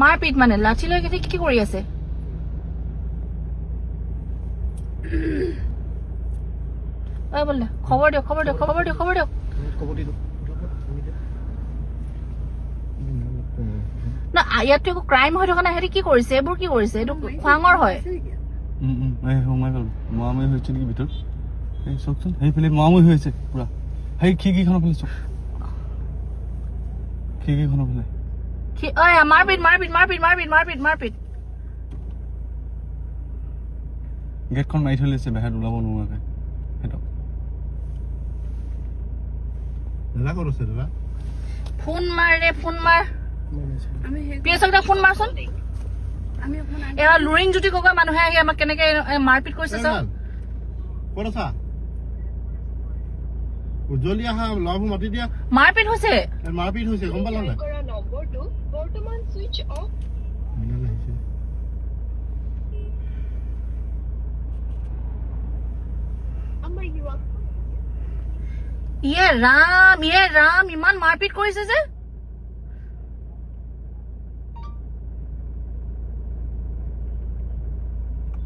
মাৰপিট মানে লাঠি লৈ কি কৰি আছে বলে খবৰ দিয়ক না ইয়াততো একো ক্ৰাইম হৈ থকা নাই হেৰি কি কৰিছে এইবোৰ কি কৰিছে এইটো খোৱাঙৰ হয় সোমাই গ'ল মোৱামৈ হৈছে নেকি ভিতৰত এই চাওকচোন সেইফালে মোৱামৈ হৈছে পুৰা সেই খিৰিকীখনৰ ফালে চাওক খিৰিকীখনৰ ফালে মাৰপিট গেটখন মাৰি থৈ লৈছে বাহিৰত ওলাব নোৱাৰাকৈ সেইটো দাদা ক'ত আছে দাদা ফোন মাৰ পিএছক ফোন মাৰচোন এয়া লুৰিং জ্যোতি গগৈ মানুহে আহি আমাক কেনেকে মাৰপিট কৰিছে চাওক ক'ত আছা উজ্জ্বলি আহা লগ মাতি দিয়া মাৰপিট হৈছে গম পালা নাই নম্বৰটো বৰ্তমান সুইচ অফ ইয়ে ৰাম ইমান মাৰপিট কৰিছে যে